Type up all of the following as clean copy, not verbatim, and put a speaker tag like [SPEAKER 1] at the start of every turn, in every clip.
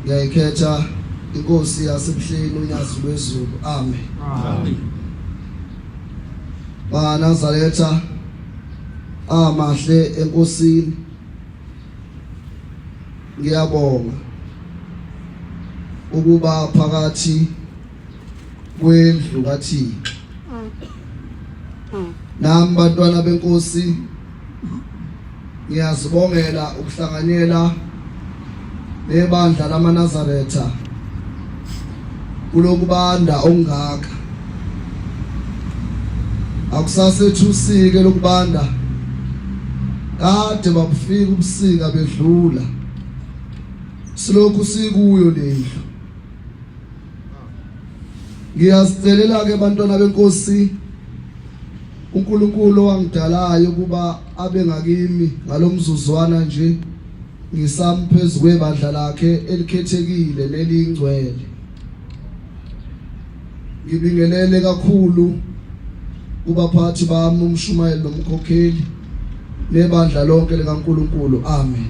[SPEAKER 1] ngiyayikhetha inkosi yasebuhleni uNyazi lwezulu. Amen.
[SPEAKER 2] Amen.
[SPEAKER 1] Nazaretha amahle enkosini, ngiyabonga ukuba phakathi kwendlu kaThixo nami bantwana benkosi ngiyazibongela ukuhlanganyela nebandla lamaNazaretha kulokubanda ongaka. Akusasethu-usike lokubanda, kade babufika ubusika bedlula, silokhu sikuyo lendlu. Ngiyasicelela ke bantwana benkosi, uNkulunkulu owangidalayo kuba abe ngakimi ngalomzuzwana nje ngisami phezu kwebandla lakhe elikhethekile nelingcwele. Ngibingelele kakhulu kubaphathi bami uMshumayeli nomkhokheli nebandla lonke likaNkulunkulu. Amen.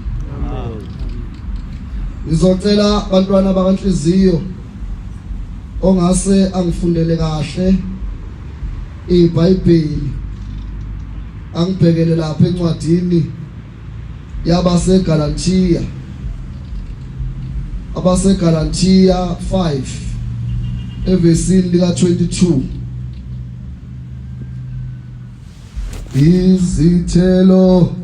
[SPEAKER 1] Ngizocela bantwana bakanhliziyo ongase angifundele kahle iBhayibheli, angibhekele lapha encwadini yabaseGalatiya, abaseGalatiya 5 evesini lika 22. Izithelo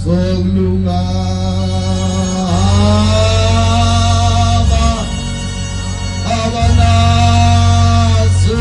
[SPEAKER 1] sokulunga abanazo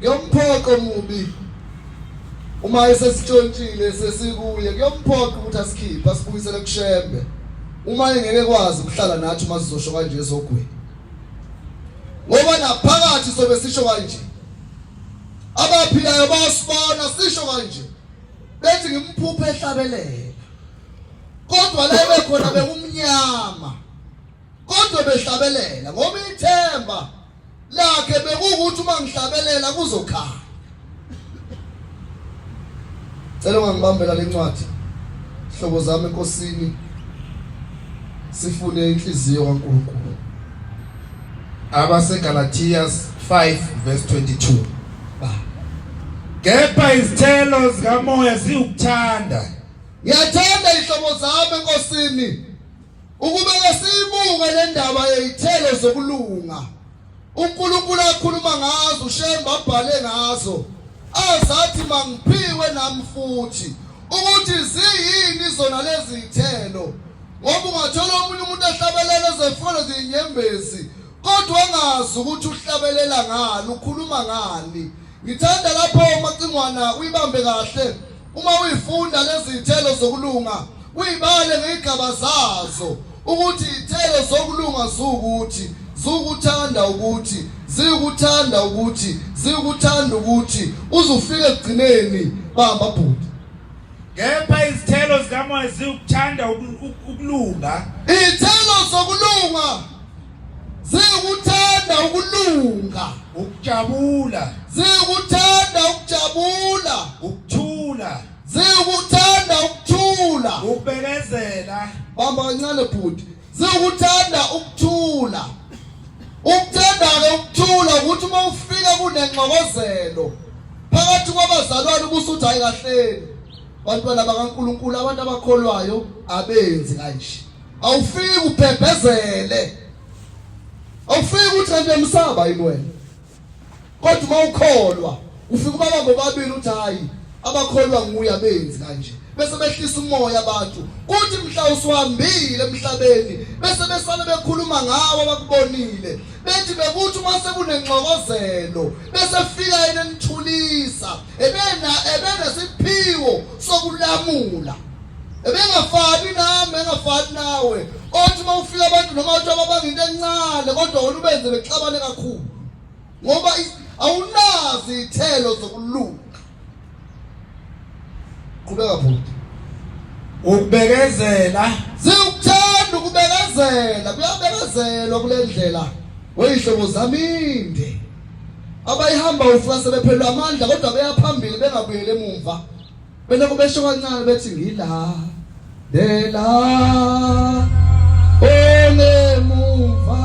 [SPEAKER 1] Yomphoqa mubi uma esesitshontshile sesikuye kuyomphoqa ukuthi asikhiphe asibuyisele kushembe uma engeke kwazi ukuhlala nathi uma sizosho kanje ezogwini ngoba naphakathi sobe sisho kanje abaphilayo basibona sisho kanje bethi ngimphuphe ehlabelela kodwa la bekhona bekumnyama kodwa behlabelela ngoba ithemba lakhe bekukuthi uma ngihlabelela kuzokhala. Cela ungangibambela lencwadi hlobo zami enkosini sifune inhliziyo kaNkulunkulu.
[SPEAKER 2] AbaseGalatians 5:22. Kepha izithelo zikamoya ziwukuthanda.
[SPEAKER 1] Ngiyathanda ihlobo zami enkosini ukube siyibuke le ndaba yezithelo zokulunga. uNkulunkulu akhuluma ngazo uShemba abhale ngazo azathi mangiphiwe nami futhi ukuthi ziyini zona lezi zithelo ngoba ungathola umunye umuntu ehlabelela ezefolo zinyembezi kodwa angazi ukuthi uhlabelela ngani ukhuluma ngani. Ngithanda lapho macingwana uyibambe kahle uma uyifunda lezi zithelo zokulunga uyibale ngegaba zazo ukuthi izithelo zokulunga zukuthi zukuthanda ukuthi zikuthanda ukuthi zikuthanda ukuthi uzufike egcineni bamba bhuti.
[SPEAKER 2] Kepha izithelo zikamoya ziwukuthanda ukulunga.
[SPEAKER 1] Izithelo zokulunga zikuthanda ukulunga
[SPEAKER 2] ukujabula
[SPEAKER 1] zikuthanda ukujabula
[SPEAKER 2] ukuthula
[SPEAKER 1] zikuthanda ukuthula
[SPEAKER 2] ukubekezela
[SPEAKER 1] bamba kancane bhuti zikuthanda ukuthula. Ukuthanda ukuthula ukuthi uma ufika kunengxokozelo phakathi kwabazalwane ubusuthi hayi kahleni bantwana bakaNkulunkulu abantu abakholwayo abenzi kanje awufiki ubhebhezele awufiki ukuthi kanti emsaba yini wena kodwa uma ukholwa ufika ubabambe babili uthi hayi abakholwa nguye abenzi kanje bese behlisa umoya abantu kuthi mhla usuhambile emhlabeni bese besale bekhuluma ngawo abakubonile bethi bekuthi uma sekunengxokozelo bese fika yena enithulisa ebenesiphiwo sokulamula ebengafani nami engafani nawe othi uma ufika abantu noma uthi ababanginte encane kodwa wona ubenze bexabane kakhulu ngoba awunazi izithelo zokulunga. Qhubeka bhuti.
[SPEAKER 2] Ukubekezela
[SPEAKER 1] zikuthanda ukubekezela kuyabekezelwa kule ndlela weyihlobo zaminde abayihamba ufika sebephelwa amandla kodwa beyaphambili bengabuyele emumva bene kubesho kancane bethi ngila dela onemuva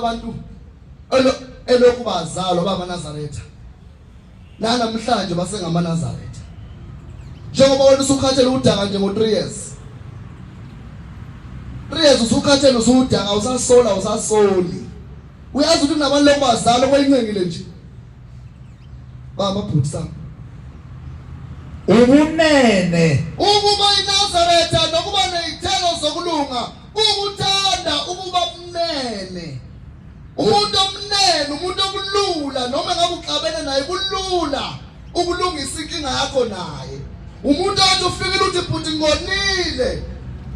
[SPEAKER 1] abantu elokhu bazalwa bamaNazaretha namhlanje basengamaNazaretha. Njengoba wena usukhathele udaka nje ngo3 years. 3 years usukhathele usudaka usasoli. Uyazi ukuthi kunabantu lokubazala okweyincengile nje. Baba bhuti sami.
[SPEAKER 2] Ubunene
[SPEAKER 1] Ukuba iNazaretha nokuba nezithelo zokulunga, ukuthanda ukuba mnene. Umuntu omnene, umuntu okulula noma ngabe uxabene naye kulula ukulungisa inkinga yakho naye. Umuntu othi ufikile uthi bhuti ngonile.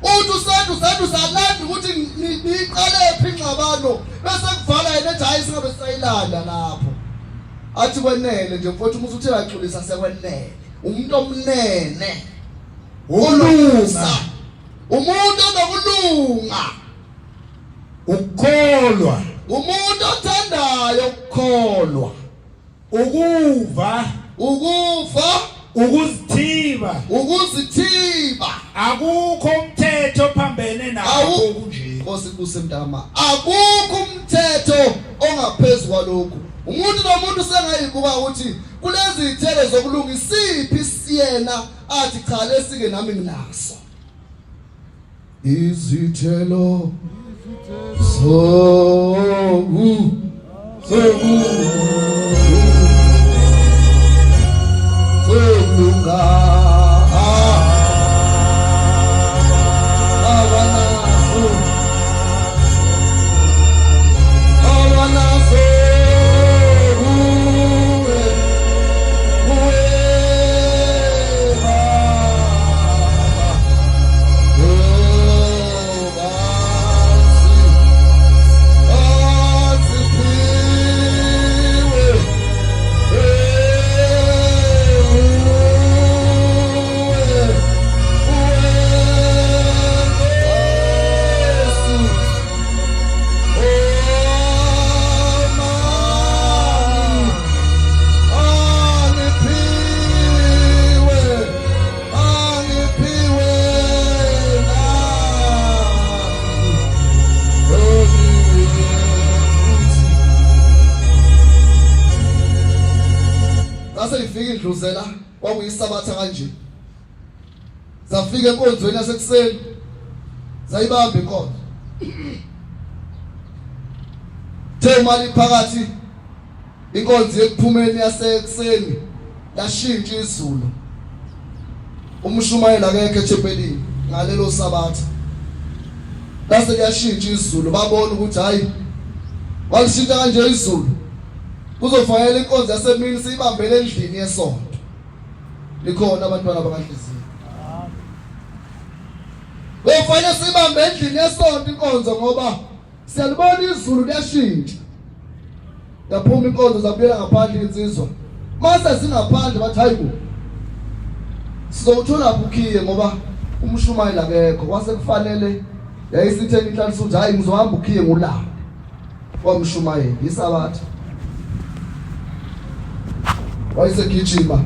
[SPEAKER 1] Uthi usandu salanda ukuthi niqale phi ingxabano bese kuvala yena ethi hayi singabe sayilanda lapho. Athi kwenele nje mfowethu umuthi uthe yaxolisa sekwenele. Umuntu omnene uluza, umuntu onokulunga,
[SPEAKER 2] ukukholwa
[SPEAKER 1] umuntu othandayo ukukholwa,
[SPEAKER 2] ukuva ukuzithiba akukho umthetho phambene nawo kunje.
[SPEAKER 1] Nkosi kusemntama akukho umthetho ongaphezulu kwalokho. Umuntu nomuntu sengayibuka ukuthi kulezi izithelo zokulunga isiphi siyena athi cha lesike nami nginaso. Izithelo zokulunga Ndluzela kwakuyisabatha kanje. Zafika enkonzweni yasekuseni. Zayibamba inkonzo. The mali phakathi inkonzo yekuphumeni yasekuseni yashintsha izulu. Umshumayela akekho ethempelini ngalelo sabatha. Base kuyashintsha izulu babona ukuthi hayi walishintsha kanje izulu. Kuzofanele inkonzo yasemini siyibambele endlini yesonto. Likhona abantwana bakaNhliziyo. Kufanele sibambe endlini yesonto inkonzo ngoba siyalibona izulu liyashintsha. Yaphuma inkonzo zabuyela ngaphandle insizwa. Mase singaphandle bathi hayi bo. Sizothola ukhiye ngoba umshumayela akekho kwase kufanele yayisitheni inhlanhla ukuthi hayi ngizohamba ukhiye ngolala. Kwamshumayela isabatha. Wayesegijima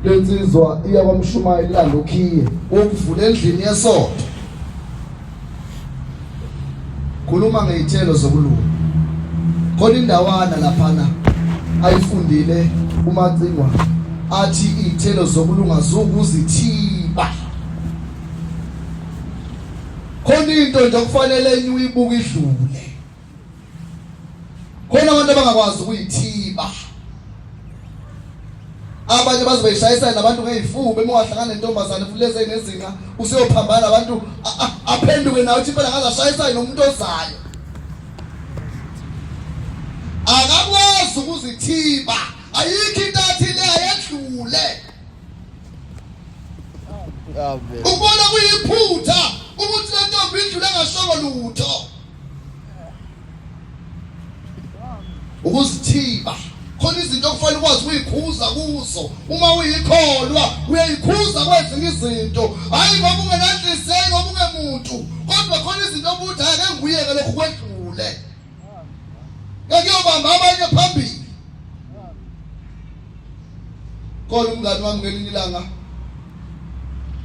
[SPEAKER 1] lensizwa iya kwamshumayela lokhiye ukuvula endlini yesonto. Khuluma ngezithelo zokulunga. Khona indawana laphana ayifundile uMacingwa athi izithelo zokulunga zokuzithiba. Khona into nje kufanele uyibuke idlule. Khona abantu abangakwazi ukuyithiba. Abanye bazobeshayisa nabantu ngezifuba emowahlangana nentombazane fuleze enezinga usiyophambana nabantu aphenduke nawe uthi phela ngazashayisa nomuntu ozayo. Akakwazi ukuzithiba. Ayikho into athile ayedlule. Amen. Ubona kuyiphutha ukuthi le ntombi idlule ngashoko lutho. Ukuzithiba. Khona izinto okufanele ukwazi ukuyikhuza kuzo. Uma uyikholwa uyayikhuza kwezinye izinto. Hayi ngoba ungenanhliziyo ngoba ungemuntu. Kodwa khona izinto obuthi ake nguyeke lokhu kwedlule. Ngiyobamba abanye phambili. Khona umngane wami ngelinye ilanga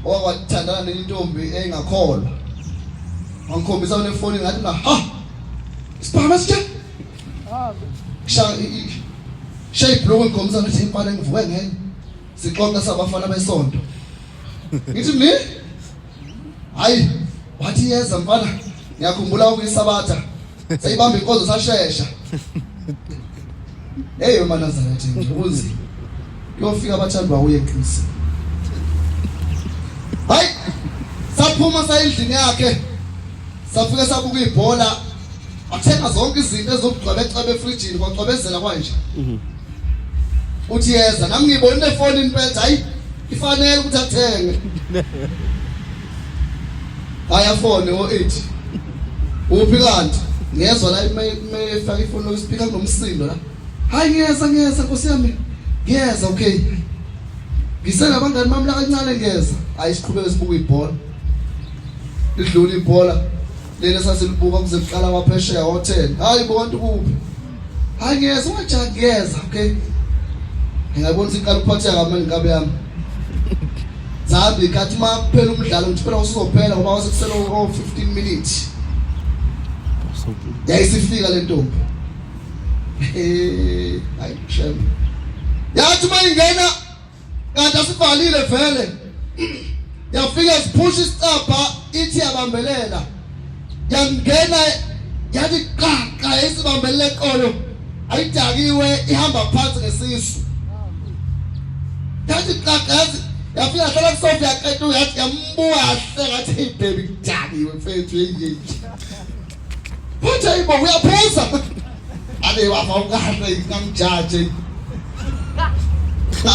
[SPEAKER 1] owathandana nenye intombi engakholwa. Wangikhombisa nefoni ngathi na ha. Isiphamela sike. Sha shape lo ngomza ngathi imfana ngivuke ngene sixoxa sabafana besonto ngithi mi hayi wathi yeza mfana ngiyakhumbula ukuyisabatha sayibamba inkonzo sashesha hey uManazareth ngibuzi yofika abathandwa uye enkisi hayi saphuma sayindlini yakhe safika sabuka ibhola athenga zonke izinto ezokugcwabecebe efrijini kwacwabezela kwanje uthi yeza nami ngibona ifoni impetha hayi ifanele ukuthi athenge aya phone o8 uphi kanti ngezwe la mayefaka ifoni lokuspeaker kunomsindo la hayi ngiyeza Nkosi yami ngiyeza okay ngisela abangani bami la kancane ngiyeza ayisiqhubeke sibuka ibhola lidlula ibhola lena sasilibuka kuze kuqala abaphesheya hotel hayi bonke kuphi hayi ngiyeza ungajaga ngiyeza okay ngiyabona iqala ukuphatheka kamanje ngabe yami zabi kathi makuphela umdlalo ngithi phela usizophela ngoba wasekusela 15 minutes yayisifika le ntombi hayi shem yathi mayingena kanti asivalile vele yafika siphusha isicapha ithi yabambelela yangena yathi qaqa esibambelele eqolo ayidakiwe ihamba phansi ngesisu yathi qaqa yafika hlala kusofa yaqeda yathi yambuka hle ngathi hey baby kudakiwe mfethu yeyi What are you doing? We are poor. Ale wafawukahle ngamjaje.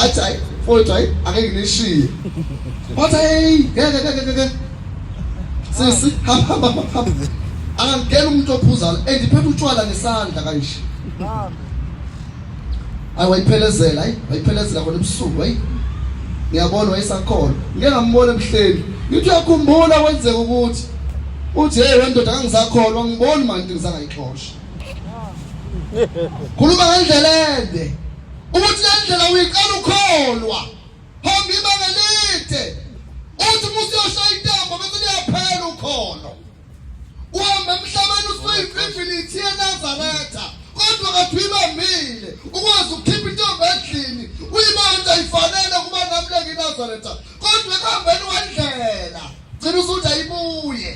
[SPEAKER 1] Athi futhi ake ngishiye. Wathi hey ngeke. Sisi hamba. Angangena umuntu ophuzayo endiphethe utshwala ngesandla kanje. Ayiphelezela khona ebusuku hayi. Ngiyabona wayesakhola. Ngeke ngambone emhleni. Ngithi uyakhumbula kwenzeka ukuthi uthi hey wendoda kangisakholwa ngiboni manje ngisangayixosha. Khuluma ngendlela ende. Ukuthi lendlela uyiqala ukholwa. Hamba ibanga lide. Uthi musiyosha intambo bese liyaphela ukholo. Uhambe emhlabeni usuyinfinity yeNazaretha. Kodwa kathwibambile ukwazi ukukhipha intombi endlini. Uyibona ayifanele kuba namhlanje iNazaretha. Kodwa ekuhambeni wendlela. Cela usuthi ayibuye.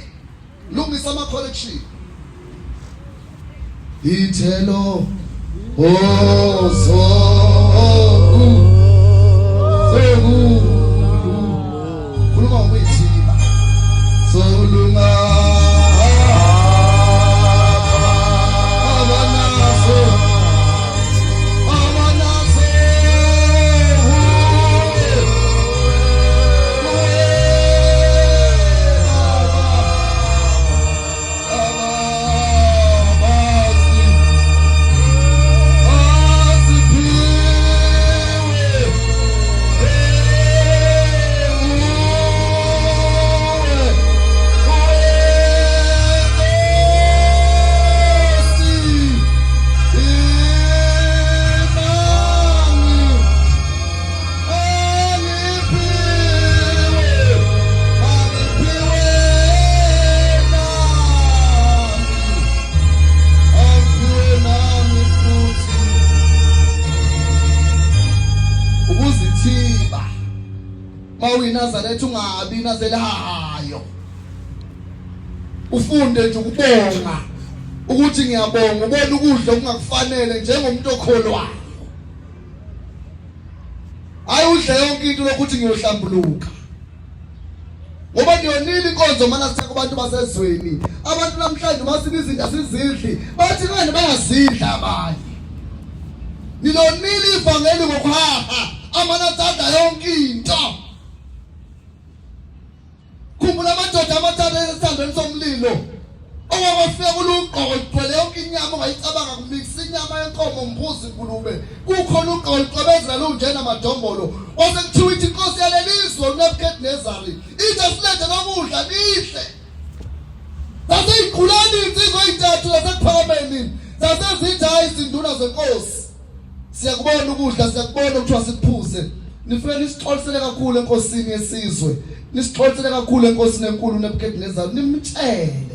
[SPEAKER 1] Lungisa ama collection. Ithelo khuluma ngomithimba solunga Nazaretha ungabi nazelahayo ufunde nje ukubonga ukuthi ngiyabonga ubona ukudla okungakufanele njengomuntu okholwayo hayi udle yonke into lokuthi ngiyohlambuluka ngoba ndiyonile inkonzo mana sithe kubantu basezweni abantu namhlanje basina izinto asizidli bathi ngani bayazidla abanye nilonile ivangeli ngokuhaha amana thanda yonke into kumbula amadoda amathatha esandleni somlilo okwafika kulugqoko igcwele yonke inyama ongayicabanga kumikisa inyama yenkomo mbuzi ngulube kukhona ugqoko liqobezela lunjena madombolo wase kuthiwa ithi inkosi yalelizwe uNebukadnezar ithi asilethe lokudla lihle saseyiqulani insizwa ezintathu zasekuphakameni sasezithi hayi izinduna zenkosi siyakubona ukudla siyakubona ukuthiwa sikuphuze nifike nisixolisele kakhulu enkosini yesizwe nisixolisele kakhulu enkosini enkulu uNebukadnezar nimtshele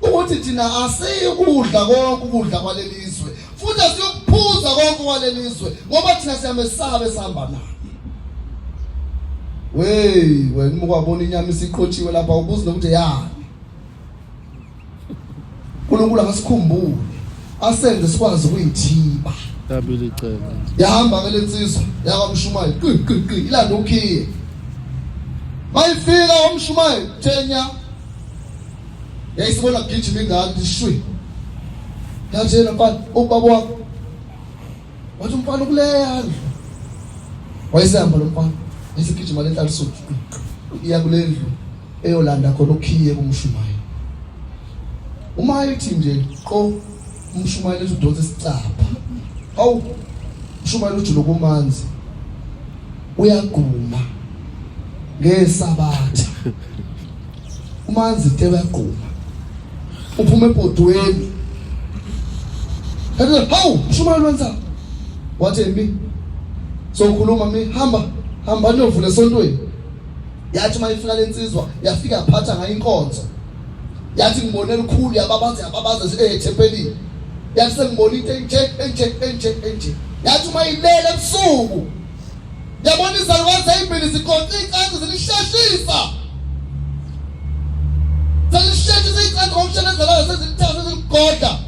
[SPEAKER 1] ukuthi thina asiyikudla konke ukudla kwalelizwe futhi asiyokupha siyakuphuza konke kwalelizwe ngoba thina siyamesaba esihamba naye. Wena ukwabona inyama isiqhotshiwe lapha ubuze nokuthi yani. uNkulunkulu akasikhumbule asenze sikwazi ukuyithiba.
[SPEAKER 3] Dabili icebo.
[SPEAKER 1] Yahamba ke lensizwa yakamshumayo ilanda ukhiye. Mayifika umshumayo thenya. Yayisibona kugijima ingane shwi. Yathena mfana ubaba wakho. Wathi umfana ukuleya ndlu. Wayesihamba lo mfana. Esigijima lenhlalo suku. Iya kule ndlu eyolanda khona ukhiye kumshumayo. Uma ethi nje qo umshumayo lethu udonse isicapha. Awu umshumayo ujulo kumanzi. Uyaguma ngesabatha. Umanzi uyaguma. Uphume ebhodweni. Yathi hawu umshumayo wenza. Wathi mi sokhuluma mi hamba novule esontweni. Yathi mayifika lensizwa yafika yaphatha ngayo inkonzo. Yathi ngibone likhulu yababaza ethempelini. Yathi sengibona into enje. Yathi uma ilele ebusuku. Yabona izalukwazi ezimbili zikhonza icansi zilisheshisa. Zilisheshisa icansi ngomshelezelayo sezilithatha seziligoda.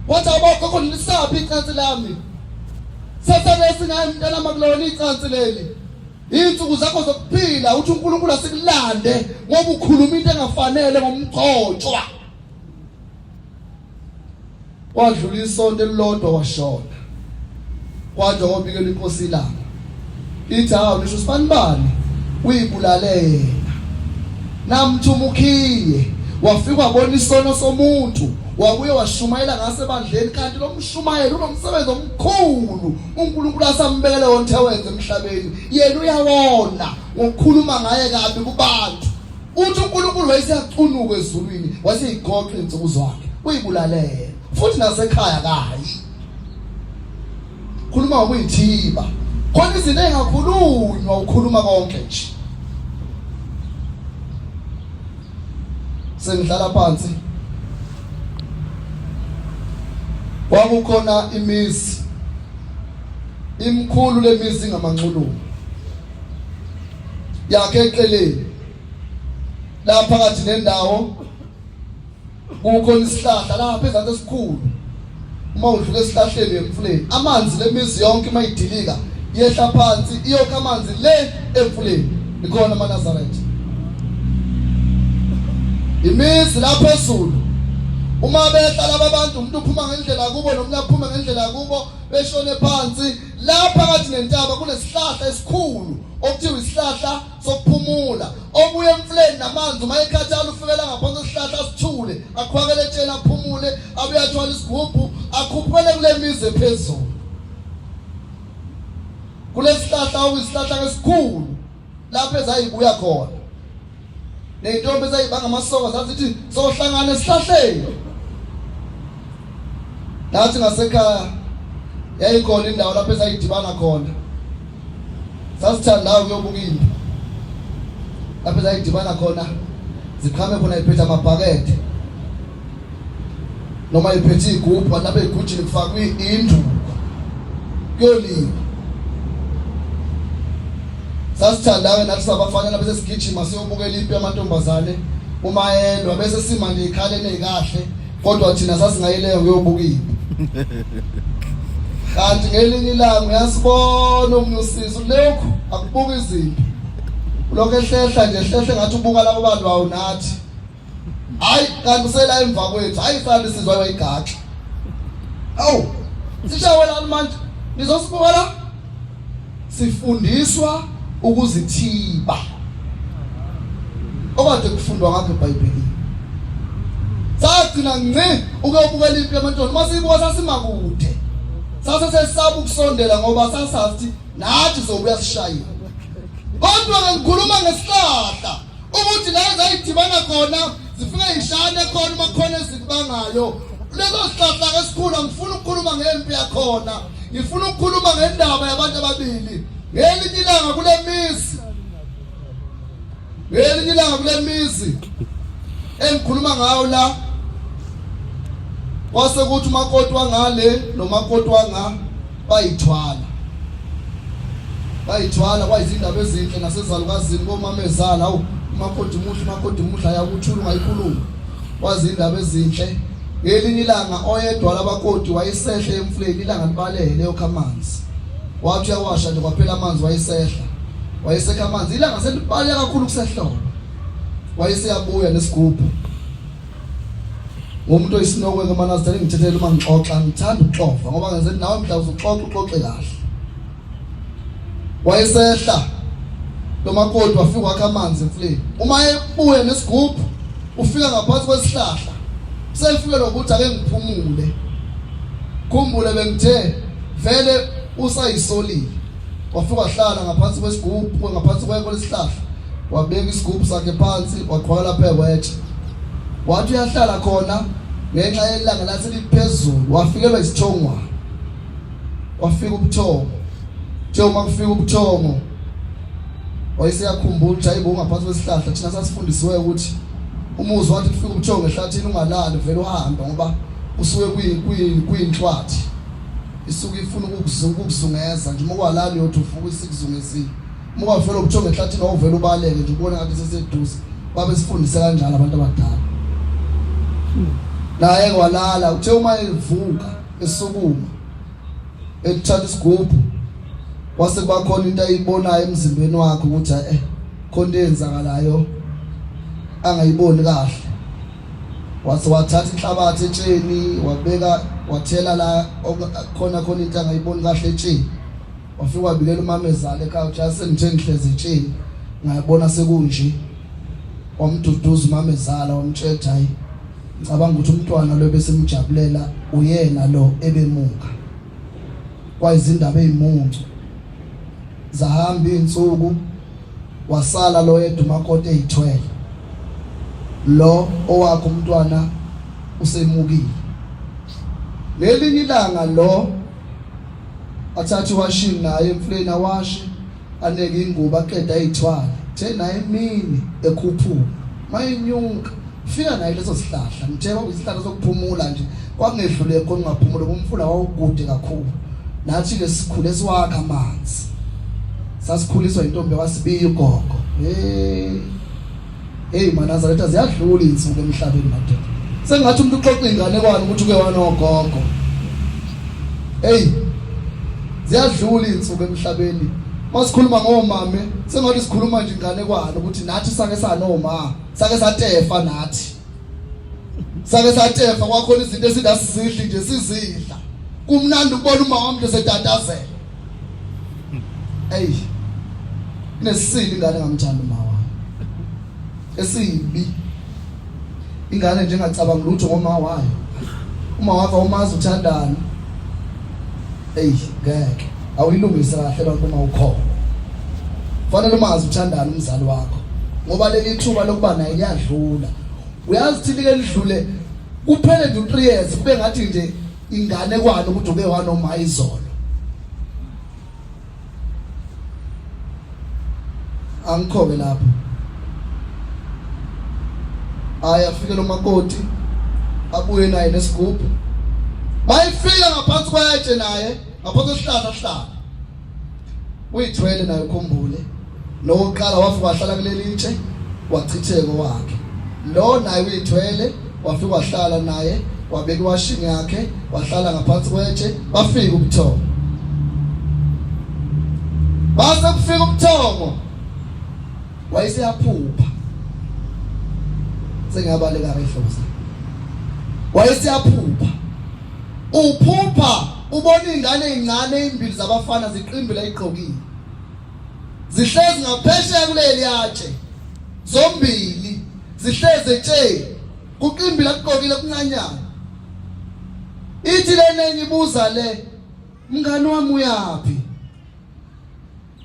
[SPEAKER 1] Wathi abakho khona lisaphi icansi lami. Sasale singayimntana makulona icansi leli. Insuku zakho zokuphila uthi uNkulunkulu asikulande ngoba ukhuluma into engafanele ngomgcotshwa. Wadlula isonto elilodwa washona. Kwathi wabikela inkosi langa. Ithi hawu nisho sibanibani uyibulale yena. Namthumukhiye wafika wabona isono somuntu. Wabuye washumayela ngasebandleni kanti lo mshumayelo unomsebenzi omkhulu uNkulunkulu asambekele wonke wenze emhlabeni. Yena uyawona ngokukhuluma ngaye kabi kubantu. Uthi uNkulunkulu wayesiyacunuka ezulwini wasiyigoqa insuku zakhe. Uyibulale futhi nasekhaya kayi. Khuluma ngokuyithiba. Khona izinto engakhulunywa ukhuluma konke nje. Sengihlala phansi. Kwakukhona imizi imkhulu lemizi ngamanxulumo yakhe eqeleni la phakathi nendawo kukhona isihlahla lapha ezantsi esikhulu. Uma udlula esihlahleni emfuleni amanzi lemizi yonke mayidilika yehla phansi iyokha amanzi le emfuleni ikhona eNazaretha. Imizi lapha phezulu uma behlala abantu umuntu uphuma ngendlela kubo nomunye aphuma ngendlela kubo beshone phansi lapha phakathi nentaba kunesihlahla esikhulu okuthiwa isihlahla sokuphumula obuye emfuleni namanzi uma ekhathala ufikela ngaphansi kwesihlahla sithule akhwakele etshela aphumule abuye athwala isigubhu akhuphele kule mizi ephezulu. Kulesihlahla okuyisihlahla esikhulu lapha ezayibuya khona nentombi ezayibanga amasoka zazithi sohlangana esihlahleni. Nathi ngasekhaya yayikhona indawo lapho ezayidibana khona. Sasithanda ukuyobuka impi. Lapho ezayidibana khona ziqhame khona iphethe amabhakede. Noma iphethe igubhu lapho igujini kufakwe induku. Kuyoliwa. Sasithanda nathi sabafana bese sigijima siyobukela impi yamantombazane. Uma yedwa bese sima nje ikhalene kahle kodwa thina sasingayeleyo kuyobuka impi. Kanti ngelinye ilanga uyasibona umnusisi lokho akubuka izinto. Lokho ehlehla nje ehlehla ngathi ubuka labo bantu bawo nathi. Hayi kanti usela emva kwethu hayi sami sizwa wayigaxa. Awu sishawela manje nizosibuka la sifundiswa ukuzithiba. Okade kufundwa ngakho eBhayibhelini. Sagcina ngci ukuyobukela impi yamantombazane masiyibuka sasimakude. Sasesesaba ukusondela ngoba sasathi nathi sobuya sishayile. Kodwa ngikhuluma ngesihlahla ukuthi la ezayidibana khona zifike ishane khona makhona ezikubangayo. Lezo sihlahla esikhulu ngifuna ukukhuluma ngempi yakhona. Ngifuna ukukhuluma ngendaba yabantu ababili. Ngelinye ilanga kule mizi engikhuluma ngayo la kwase kuthi umakoti wangale nomakoti wanga bayithwala kwayizindaba ezinhle nasezalukazini komamezala awu umakoti muhle ayakuthula ungayikhuluma kwazi indaba ezinhle. Ngelinye ilanga oyedwa labakoti wayisehle emfuleni ilanga libalele yokha amanzi wathi uyawasha nje kwaphela amanzi wayisekha amanzi ilanga selibale kakhulu kusehlobo wayeseyabuya nesigubhu ngomuntu oyisinokwe ngomanazi tani ngithethele uma ngixoxa ngithanda ukuxoxa ngoba ngenze nawe mhla uxoxe kahle. Wayesehla lo makoti wafika wakha amanzi emfuleni uma ebuya nesigubhu ufika ngaphansi kwesihlahla selifike lokuthi ake ngiphumule khumbule bengithe vele usayisolile wafika wahlala ngaphansi kwesigubhu ngaphansi kwesihlahla wabeka isigubhu sakhe phansi waqhwala phezulu wetshe wathi uyahlala khona ngenxa yelanga lathi liphezulu wafikelwa isithongwana wafika ubuthongo uma kufika ubuthongo wayeseyakhumbula hayibo ngaphansi kwesihlahla thina sasifundisiwe ukuthi umuzi wathi kufika ubuthongo ehlathini ungalali vele uhamba ngoba usuke kuyinhlwathi isuke ifuna ukukuzungeza nje uma kwalali uyothi ufuka isikuzungezile uma kwavela ubuthongo ehlathini awuvela ubaleke nje ubone ngathi seseduze babe sifundise kanjalo abantu abadala. Naye walala uthe uma evuka esukuma ethatha isigubhu wase kuba khona into ayibonayo emzimbeni wakhe ukuthi khona into eyenzakalayo angayiboni kahle wase wathatha inhlabathi etsheni wabeka wathela la khona into angayiboni kahle etsheni wafika wabikela umamezala ekhaya uthi asengithe ngihlezi etsheni ngayibona sekunje wamduduza umamezala wamtshela hayi ngicabanga ukuthi umntwana lo besemjabulela uyena lo ebemuka kwayizindaba ezimuncu zahamba insuku wasala lo yedwa umakoti eyithwele lo owakhe umntwana usemukile. Ngelinye ilanga lo athatha washini naye emfuleni awashi aneke ingubo aqeda ayithwala the naye emini ekhuphuka mayinyuka fika naye leso sihlahla ngithe isihlahla sokuphumula nje kwakungedlule khona ungaphumula umfula wawukude kakhulu nathi ke sikhule esiwakha amanzi sasikhuliswa intombi wasibiya ugogo manazaretha ziyadlula insuku emhlabeni madoda sengathi umuntu uxoxa ingane kwani ukuthi uke wanogogo ziyadlula insuku emhlabeni masikhuluma ngomame sengathi sikhuluma nje ingane kwani ukuthi nathi sake sanoma sake satefa nathi sake satefa kwakhona izinto esidasizidli nje sizidla kumnandi ukubona umama wami esetatazela nesisili ingane ngamthanda uma wami esibi ingane nje ngacabanga lutho ngoma wayo uma wakho umazi uthandana ngeke awuyilungisa kahle abantu uma ukhona fanele umazi uthandana umzali wakho ngoba leli thuba lokuba naye liyadlula uyazi thini ke lidlule kuphele nje 3 years kube ngathi nje ingane kwani ukuthi uke wanoma izolo angikhobe lapho ayafika lo makoti abuye naye nesigubhu bayifika ngaphansi kwetshe naye ngaphansi kwesihlahla uyithwele naye ukhumbule lo oqala wafika wahlala kuleli ntshe wachitheko wakhe lo naye uyithwele wafika wahlala naye wabeka washini yakhe wahlala ngaphansi kwetshe bafika ubuthongo base kufika ubuthongo wayeseyaphupha sengabaleka rehloza wayeseyaphupha uphupha ubona ingane ezincane ezimbili zabafana ziqimbile igqokile zihlezi ngaphesheya kuleli yatshe zombili zihlezi etsheni kuqimbile agqokile kuncanyana ithi lenenye ibuza le mngani wami uyapi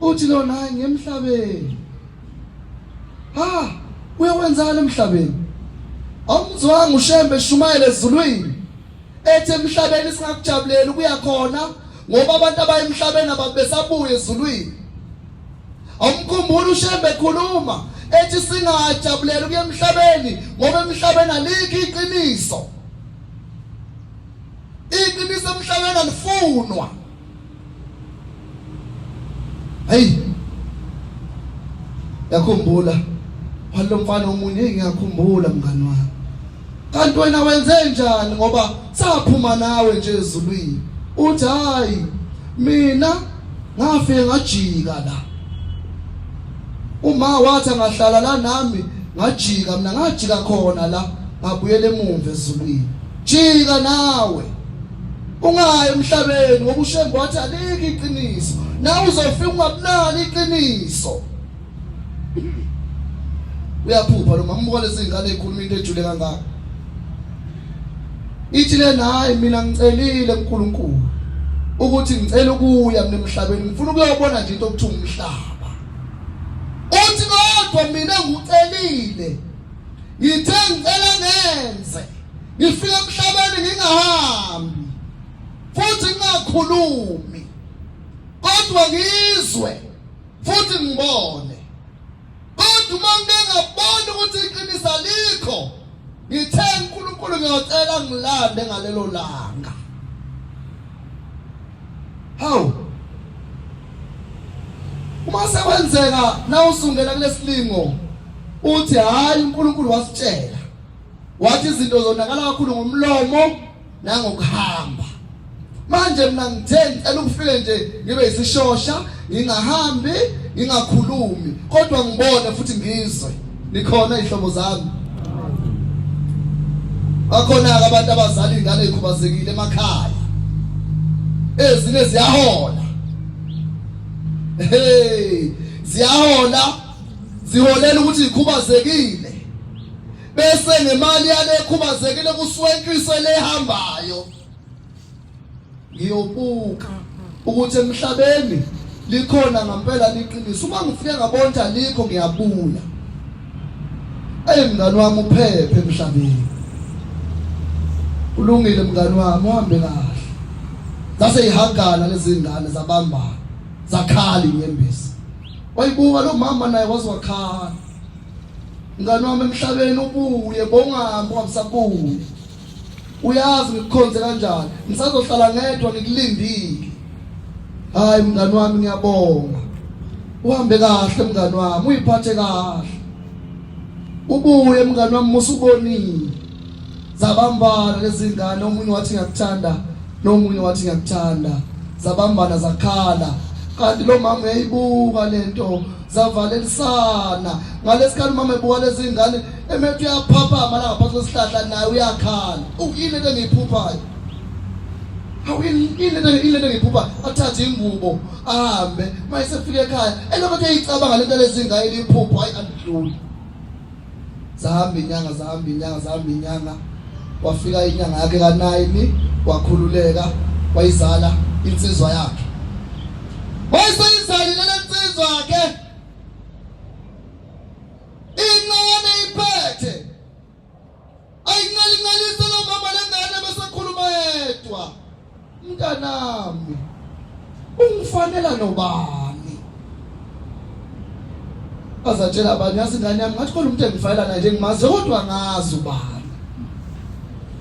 [SPEAKER 1] uthi lo naye ngemhlabeni uyawenzana emhlabeni awumzwanga ushembe eshumayela ezulwini ethi emhlabeni singakujabuleli ukuya khona ngoba abantu abayemhlabeni ababesabuya ezulwini awumkhumbula ushembe ekhuluma ethi singajabuleli ukuya emhlabeni ngoba emhlabeni alikho iqiniso emhlabeni alifunwa Hayi yakhumbula wallo mfana omunye ngiyakhumbula mngani wami kanti wena wenze njani ngoba saphuma nawe nje ezulwini uthi hayi mina ngafike ngajika la uma wathi ngahlala la nami ngajika mina ngajika khona la ngabuyela emuva ezulwini jika nawe ungayi emhlabeni ngoba uShembe wathi alike iqiniso nawe uzofika ungabunali iqiniso uyaphupha lo mamukole izingane ezikhuluma into ejule kangaka ithi lena hayi mina ngicelile uNkulunkulu ukuthi ngicela ukuya mina emhlabeni ngifuna ukuyobona nje into okuthiwa umhlaba uthi kodwa mina ngikucelile ngithe ngicela ngenze ngifike emhlabeni ngingahambi futhi ngingakhulumi kodwa ngizwe futhi ngibone kodwa uma ngingaboni ukuthi iqiniso alikho ngithe uNkulunkulu ngiyocela ngilande ngalelo langa hawu uma sekwenzeka na usungena kulesilingo uthi hayi uNkulunkulu wasitshela wathi izinto zonakala kakhulu ngomlomo nangokuhamba manje mina ngithe ngicela ukufike nje ngibe isishosha ngingahambi ngingakhulumi kodwa ngibone futhi ngizwe nikhona ihlobo zami bakhona abantu abazali ingane ezikhubazekile emakhaya ezine ziyahola ziyahola ziholela ukuthi ikhubazekile bese ngemali yale ekhubazekile kuswenkiswe lehambayo ngiyobuka ukuthi emhlabeni likhona ngempela liqiniso uma ngifike ngabona likho ngiyabula mngani wami uphephe emhlabeni ulungile mngani wami uhambe kahle zase ihangana lezi ngane zabamba zakhala inyembezi wayibuka lo mama naye wazwakhala mngani wami emhlabeni ubuye bongahambi wabusabuye uyazi ngikukhonze kanjani ngisazohlala ngedwa ngikulindile hayi mngani wami ngiyabonga uhambe kahle mngani wami uyiphathe kahle ubuye mngani wami musubonile zabambana lezi ngane omunye wathi ngiyakuthanda nomunye wathi ngiyakuthanda zabambana zakhala kanti lo mama uyayibuka lento zavalelisana ngalesikhathi mama ebuka lezi ngane emethu yaphaphama la ngaphansi kwesihlahla naye uyakhala yini lento engiyiphuphayo ile lento engiyiphupha athathe ingubo ahambe mayesefika ekhaya elokho eyicabanga lento lezi ngane liphupha hayi andidluli zahamba inyanga wafika inyanga yakhe ka9 wakhululeka wayizala insizwa yakhe wayisayizalile lensizwa yakhe ingane iphethe ayingalingalise lo mama lengane besekhuluma yedwa mntanami ungifanela nobani azatshela abanye asingane yami ngathi khona umuntu engifanela naye nje ngimazi kodwa ngazi ubani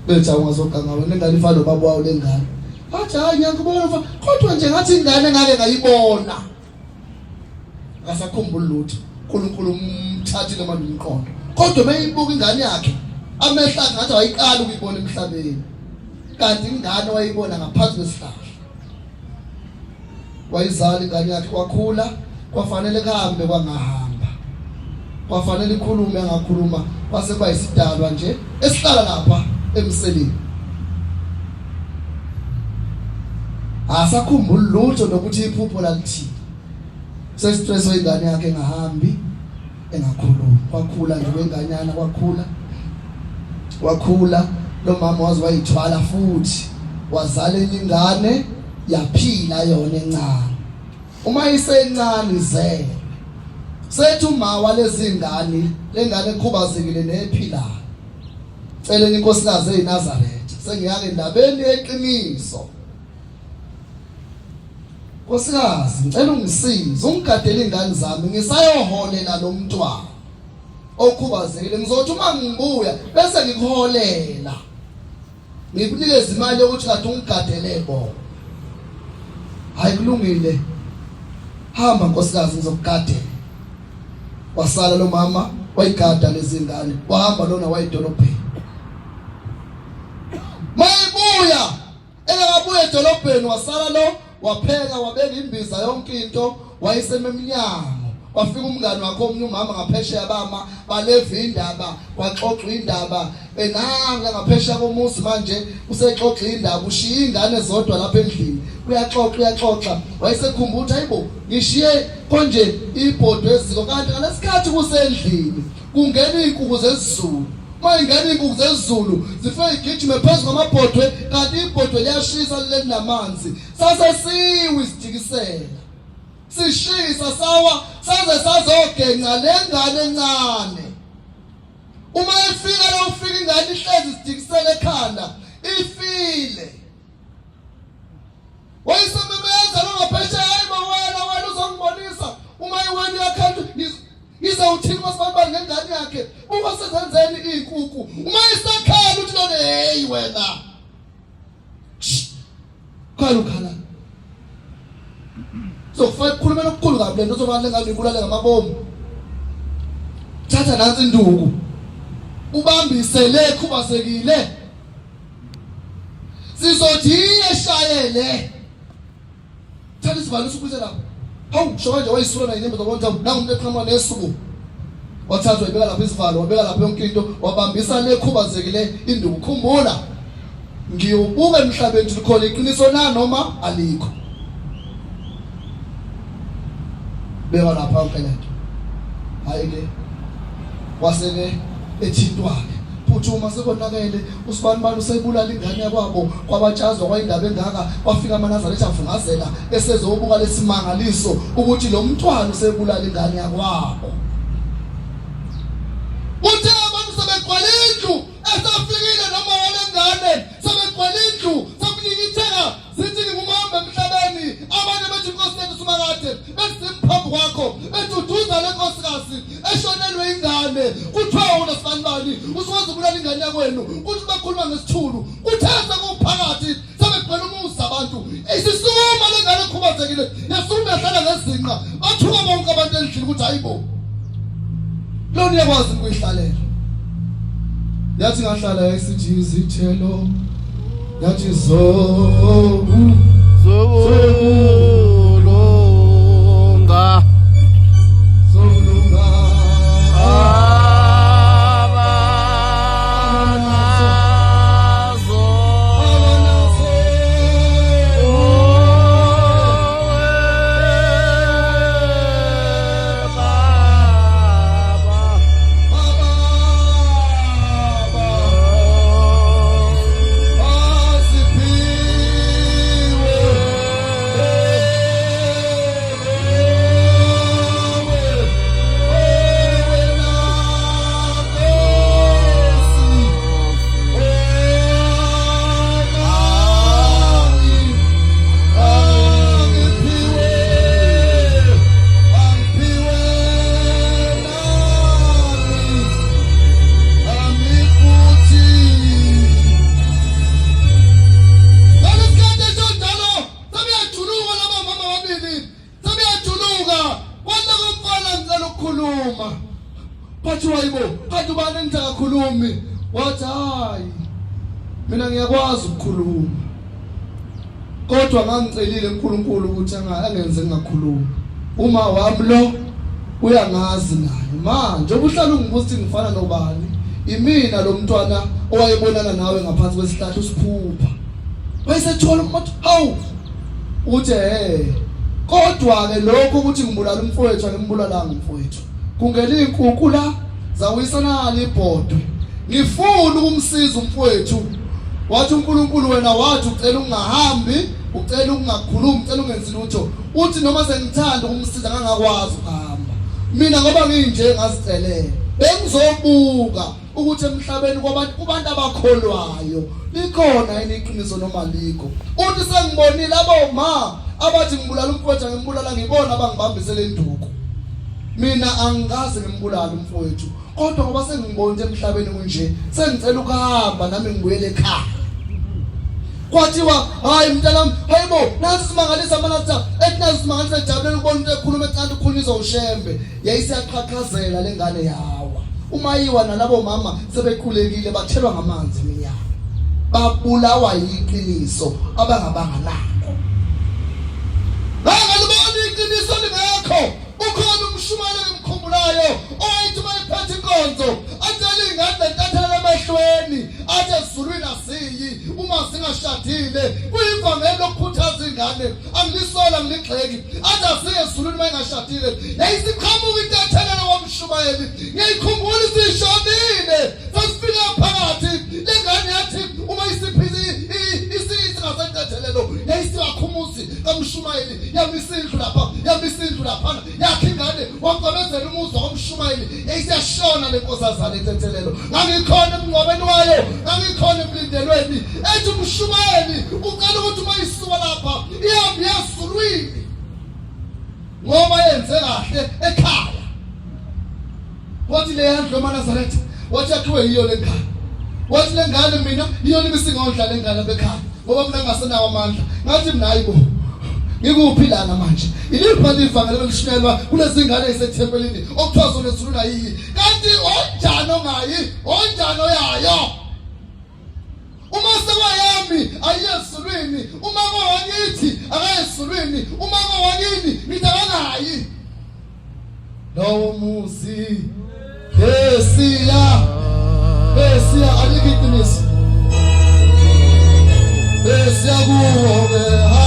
[SPEAKER 1] bethu ungazoganga wena ingane ifana nobaba wayo lengane athi hayi ngiyakubona kodwa nje ngathi ingane ngake ngayibona akasakhumbula lutho uNkulunkulu umthathile manje umqondo kodwa mayibuka ingane yakhe amehla ngathi wayiqala ukuyibona emhlabeni kanti ingane wayibona ngaphansi kwesihlahla wayizala ingane yakhe kwakhula kwafanele kuhambe kwangahamba kwafanele ikhulume ngakhuluma kwase kwayisidalwa nje esihlala lapha emseleni asakhumbula lutho nokuthi iphupho lalithi sesistress ingane yakhe engahambi engakhulumi kwakhula nje wenganyana kwakhula lo mama wazi wayithwala futhi wazala enye ingane yaphila yona encane uma isencane ize sethu mawa lezi ngane lengane ekhubazekile nephilayo celeni inkosikazi eNazaretha sengiyake endabeni yeqiniso nkosikazi ngicela ungisize ungigadele ingane zami ngisayoholela lo mntwana okhubazekile ngizothi uma ngibuya bese ngikuholela ngikunikeza imali yokuthi kade ungigadele bona hayi kulungile hamba nkosikazi ngizokugadela. Wasala lo mama wayigada lezi ngane, wahamba lona wayedolobheni. Mayibuya engakabuya edolobheni, wasala lo wapheka, wabeka imbiza yonke into, wayisememnyango. Wafika umngane wakhe omnye umama ngaphesheya bama baleva indaba, kwaxoxa indaba. Enanga ngaphesheya komuzi manje usexoxa indaba, ushiya ingane zodwa lapha endlini. Uyaxoxa wayesekhumbula hayibo ngishiye konje ibhodo eziko, kanti ngalesikhathi kusendlini kungena inkukhu zezulu. Mayingena inkukhu zezulu zifike igijime phezulu ngamabhodwe, kanti ibhodwe liyashisa lile namanzi. Sase siwi sidikisela, sishisa sawa saze sazogenca lengane encane. Uma ifika la ufika ingane ihlezi sidikisela ekhanda ifile. Wayesememeza lo ngaphesheya, hayibo wena uzongibonisa uma iwena yakhantu iza uthini masibamba ngengane yakhe ungasezenzeni inkukhu. Uma isakhala uthi lona hey wena khala so kufanele ukukhuluma okukhulu kabi lento sobantu ngani ibulale ngamabomu. Thatha nansi induku ubambise le khubazekile, sizothi eshayele. Thatha isivalo usukuse lapho. Hawu shoka nje wayisula nayinembe zobonza nangu umuntu eqhamuka nesuku. Wathatha wayibeka lapha isivalo, wabeka lapha yonke into, wabambisa le khubazekile induku. Khumbula ngiyobuka emhlabeni likhona iqiniso na noma alikho. Beka lapha yonke lento. Hayi ke waseke ethintwana phuthuma sekonakele usibanibani usebulala ingane yakwabo kwabatshazwa kwayindaba engaka. Wafika amanazareti avungazela esezobuka lesimangaliso ukuthi lo mntwana usebulala ingane yakwabo. Uthe abantu sebegcwala indlu esafikile noma wale ngane sebegcwala indlu sebunyikitheka zithi ngumhamba emhlabeni. Abanye bethi inkosi yethu sumakade besimphambili kwakho eduduza le nkosikazi eshonelwe ingane. Kuthiwa wona sibanibani usuwazi ubulala ingane yakwenu kuthi bakhuluma ngesithulu kutheza kuphakathi sebegcwala umuzi abantu. Isisuma lengane ekhubazekile yasuma yahlala ngezinqa bathuka bonke abantu endlini ukuthi hayibo lona uyakwazi ukuyihlalela. Yathi ngahlala isithi izithelo yathi
[SPEAKER 3] Zolunga
[SPEAKER 1] wathi hayi mina ngiyakwazi ukukhuluma kodwa ngangicelile uNkulunkulu ukuthi angenze ngingakhuluma. Uma wami lo uyangazi naye manje ubuhlala ungibuza ukuthi ngifana nobani. Imina lo mntwana owayebonana nawe ngaphansi kwesihlahla usiphupha. Wayesethola umuntu hawu uthi kodwa ke lokho ukuthi ngibulala umfowethu angimbulalanga umfowethu. Kungena inkukhu la zawisana libhodwe. Ngifuna ukumsiza umfowethu. Wathi uNkulunkulu wena wathi ucela ungahambi, ucela ungakhulumi, ucela ungenzi lutho. Uthi noma sengithanda ukumsiza ngangakwazi ukuhamba. Mina ngoba nginje ngazicelela bengizobuka ukuthi emhlabeni kubantu abakholwayo likhona yini iqiniso noma likho. Uthi sengibonile aboma abathi ngibulala umfowethu ngimbulala ngibona abangibambisele induku. Mina angikaze ngimbulala umfowethu kodwa ngoba sengibonile emhlabeni kunje sengicela ukuhamba nami ngibuyele ekhaya. kwathiwa hayi mntanami hayibo nansi simangalisa manatha etinazi simangalisa ejabuleni ukubona umuntu ekhuluma ecanda ukhunyiswa ushembe yayisiyaqhaqhazela lengane yawa uma yiwa nalabo mama sebekhulekile bathelwa ngamanzi eminyaka babulawa yiqiniso abangabanga nako bangalibona iqiniso lingekho ukhona umshumane emkhumbulayo owayethi mayiphethe inkonzo atshela ingane ntathela emehlweni athi esizulwini asiyi uma singashadile kuyivangelo lokukhuthaza ingane angilisola ngilixheki athi asiye esizulwini mayingashadile yayisiqhamuka intathelelo womshumayeli ngiyikhumbula isishadile sasifika phakathi lengane yathi uma isiphisi ngasentathelelo yayisiwakhumuzi kamshumayeli yamisindlu lapha yakhe ingane waqobezela umuzwa womshumayeli yayisiyashona lenkosazana entethelelo ngangikhona emngcwabeni wayo ngangikhona emlindelweni ethi umshumayeli ucela ukuthi uma isuka lapha ihambe yasizulwini ngoba yenze kahle ekhaya wathi le yandlu eManazaretha wathi akhiwe yiyo lengane wathi lengane mina yiyo limisingondla lengane bekhaya ngoba mina ngingasenawo amandla ngathi mina hayibo ngikuphilana manje ilipha livangelo lokushinelwa kulezi ngane ezithempelini okuthiwa zona ezulwini ayiyi kanti onjani yayo uma sewayami ayiyesulwini uma kwawangithi akayesulwini uma kwawangini nithi akangayi lowo muzi besiya alikiqiniso besiya kuwo ha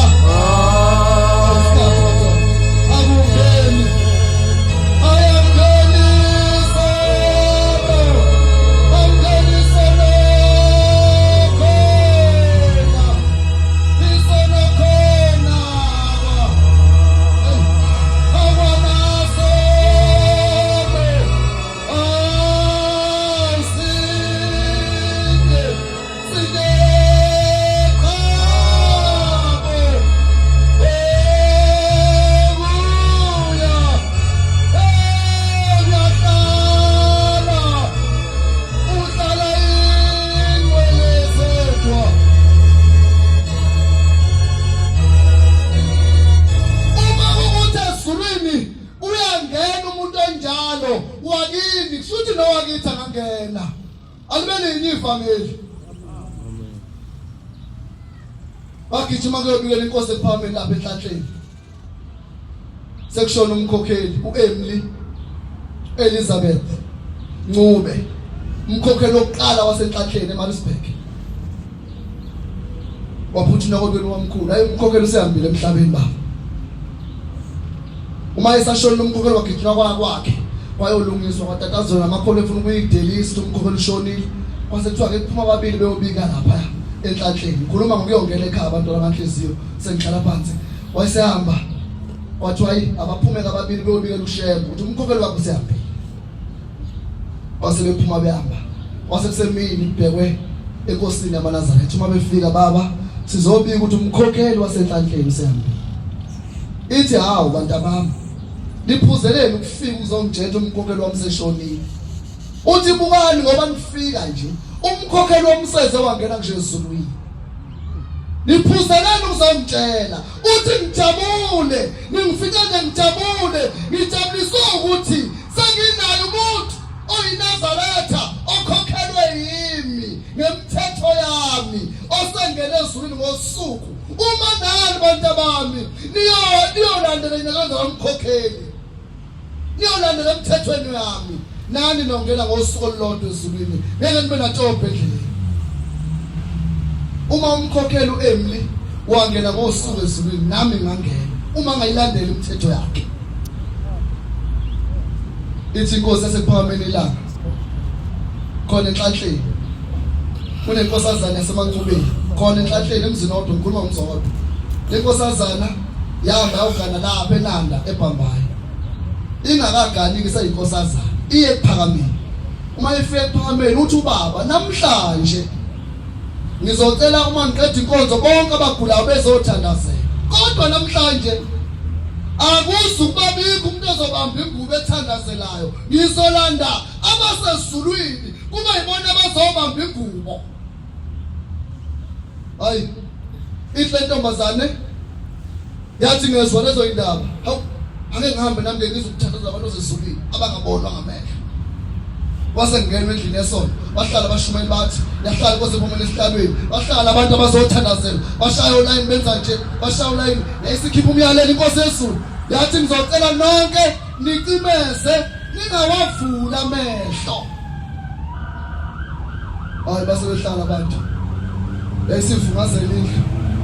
[SPEAKER 1] bagijima kuyobikela inkosi ephakeme lapha enhlanhleni sekushona umkhokheli uEmily Elizabeth Ncube umkhokheli oqala wasenhlanhleni eMaritzburg waphuthina kodweni wamkhulu hayi umkhokheli usehambile emhlabeni baba uma esashona umkhokheli wagijima kwakhe wayolungiswa kwatatazona amakholo efuna ukuyidelisa umkhokheli ushonile kwasethiwa ke kuphuma ababili beyobika lapha enhlanhleni ngikhuluma ngokuyongena ekhaya abantu abanhliziyo sengihlala phansi wayesehamba wathi hayi abaphumeka ababili beyobikela ushembe ukuthi umkhokheli wakhe usehambile wasebephuma behamba wasekusemini ibhekwe enkosini yaManazaretha uma befika baba sizobika ukuthi umkhokheli wasenhlanhleni usehambile ithi hawu bantu bami niphuzeleni ukufika uzongijetha umkhokheli wami seshonile uthi bukani ngoba nifika nje umkhokheli womseze wangena nje ezulwini niphuzeleni uzongitshela uthi ngijabule ngifike nje ngijabule ngijabuliswe ukuthi senginayo umuntu oyinazaretha okhokhelwe yimi ngemthetho yami osengene ezulwini ngosuku uma nani bantu bami niyolandela inqondo yomkhokheli niyolandela emthethweni yami nani nongena ngosuku olulodwa ezulwini ngeke nibe natshophe endlini uma umkhokheli uEmily wangena ngosuku ezulwini nami ngangena uma ngayilandela imithetho yakhe ithi inkosi yasekuphakameni ilanga khona enhlanhleni kunenkosazana yaseMancubeni khona enhlanhleni emzini odwa ngikhuluma ngomzodwa lenkosazana yahamba ugana lapha eNanda eBhambayi ingakagani ke sayinkosazana iye ephakameni uma ifike ephakameni uthi ubaba namhlanje ngizocela uma ngiqeda inkonzo bonke abagulayo bezothandazela kodwa namhlanje akuzukubabikho umuntu ozobamba ingubo ethandazelayo ngizolanda abasezulwini kuba yibona abazobamba ingubo hayi ihle ntombazane yathi ngezwa lezo indaba hawu ake ngihambe nami ngizokuthandaza abantu osesukile abangabonwa ngamehlo wase ngene endlini yesonto bahlala abashumeli bathi yahlala kwase bomela esihlabeni bahlala abantu abazothandazela bashaya online benza nje bashaya online yayisikhipha umyalelo inkosi yesulu yathi ngizocela nonke nicimeze ningawavula amehlo hayi base behlala abantu yayisifungazela indlu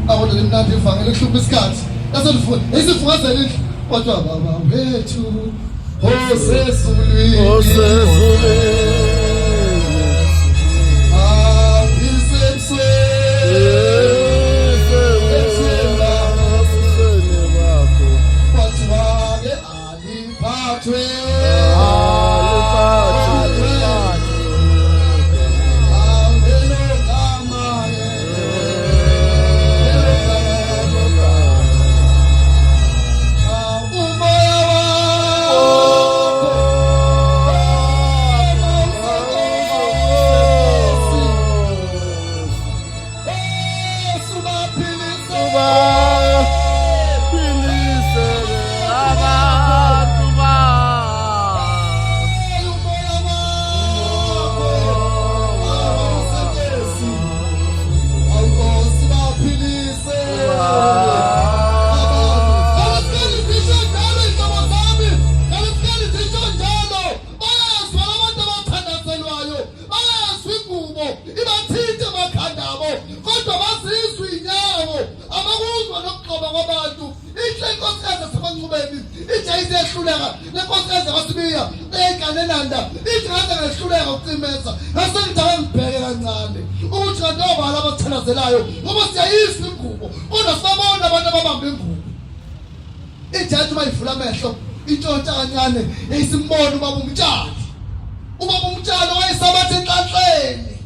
[SPEAKER 1] akodwa lemnandi ivangele kuhlupha isikhathi yaselifuza yayisifungazela indlu kodwa baba wethu osesulwini ngoba siyayisa ingubo kodwa sabona abantu ababamba ingubo ijaji mayivula amehlo intshontsha kancane yayisimbona ubaba umtshalo wayesabathi enhlanhleni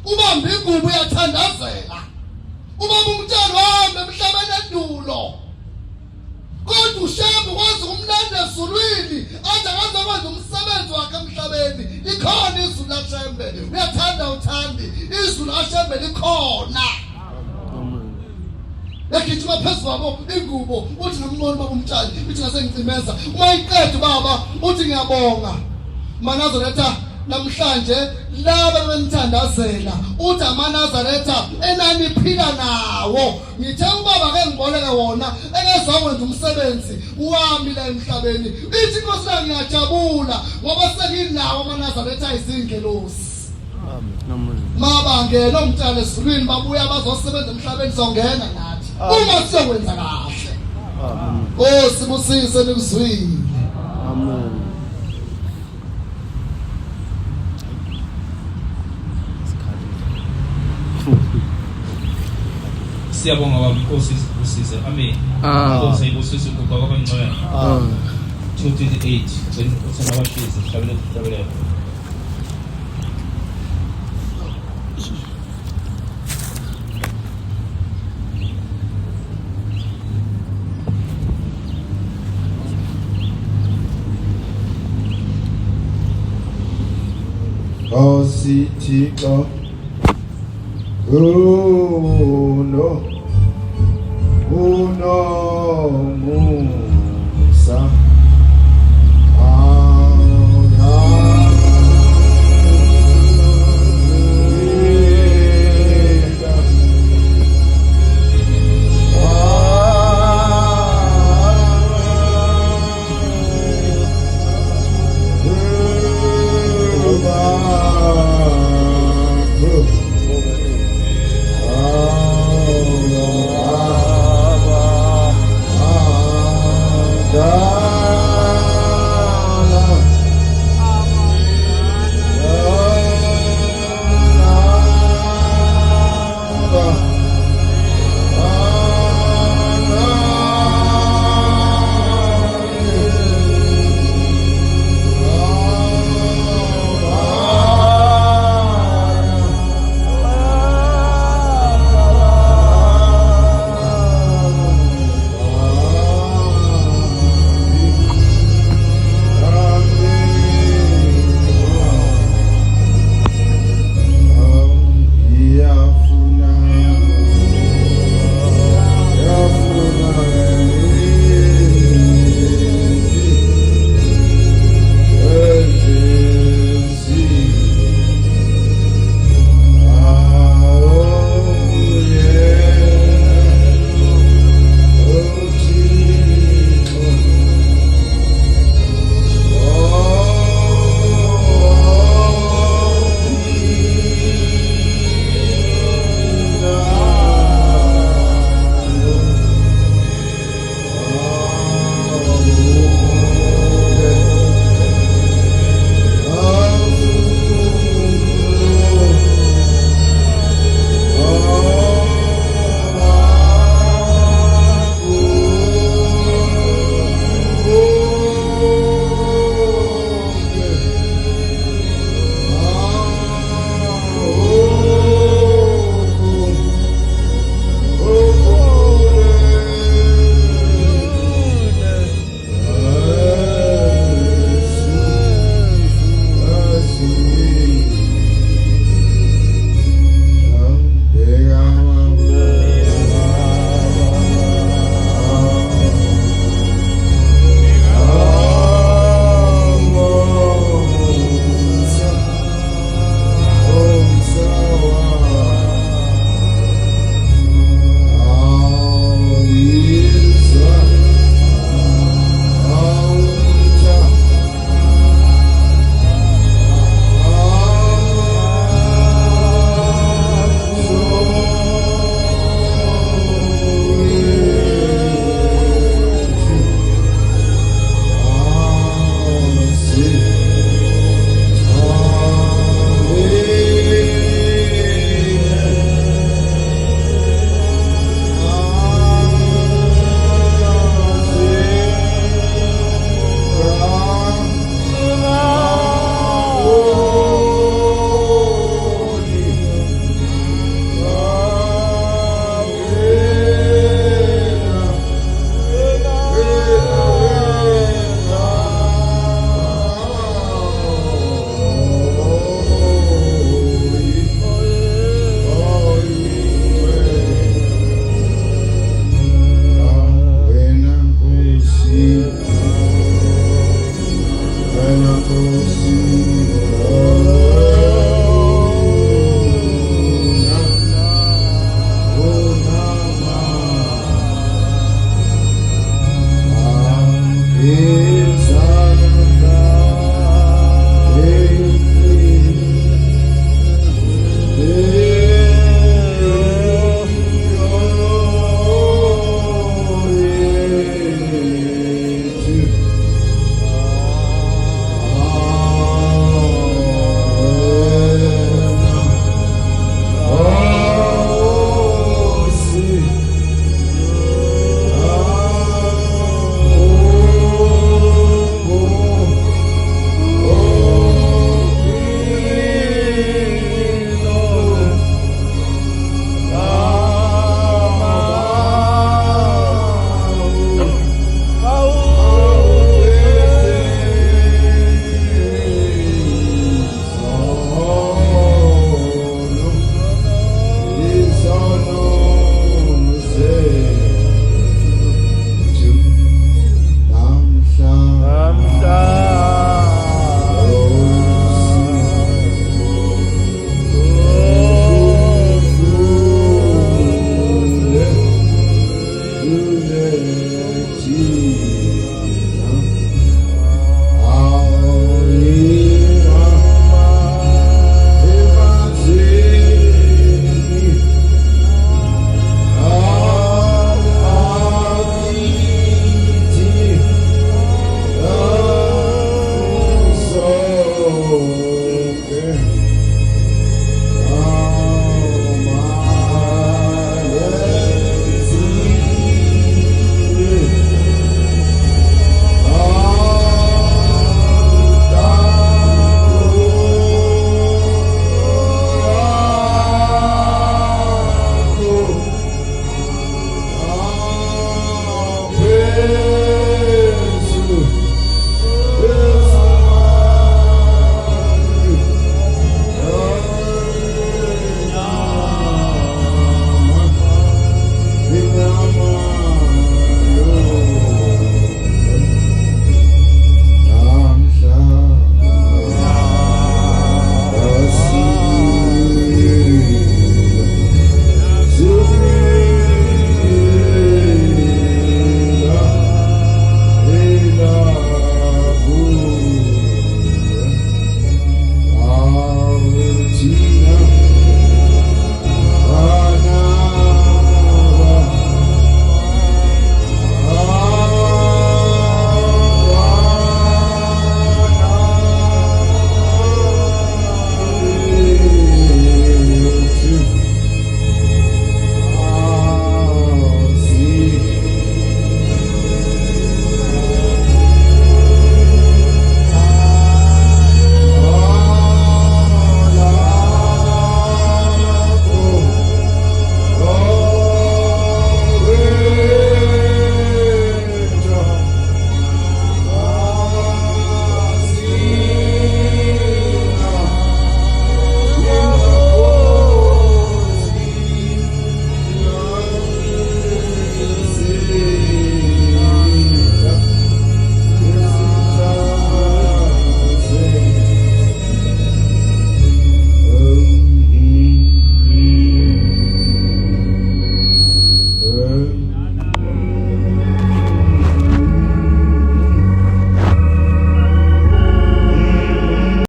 [SPEAKER 1] ubamba ingubo uyathandazela ubaba umtshalo wahamba emhlabeni endulo kodwa ushembe kwazi umlanda ezulwini athi akazakwazi umsebenzi wakhe emhlabeni likhona izulu laShembe uyathanda uthandi izulu laShembe likhona yakhithi phezulu kwabo ingubo uthi ngambona baba umtshali uthi ngase ngicimeza uma iqedwe baba uthi ngiyabonga manazaretha namhlanje laba benithandazela uthi amanazaretha enaniphila nawo ngithe ubaba ke ngiboleke wona engezakwenza umsebenzi wami la emhlabeni ithi inkosi yami ngiyajabula ngoba senginawo amanazaretha izingelosi mabangena umtshalo ezulwini babuya bazosebenza emhlabeni songena nathi uma siyokwenza kahle sibusise nikuzwile
[SPEAKER 3] amen.
[SPEAKER 2] Siyabonga baba Nkosi isibusise amen. Nkosi ayibusise ukuba kwabangcwele 228 uthena abashizi hlabele
[SPEAKER 4] Thixo unomusa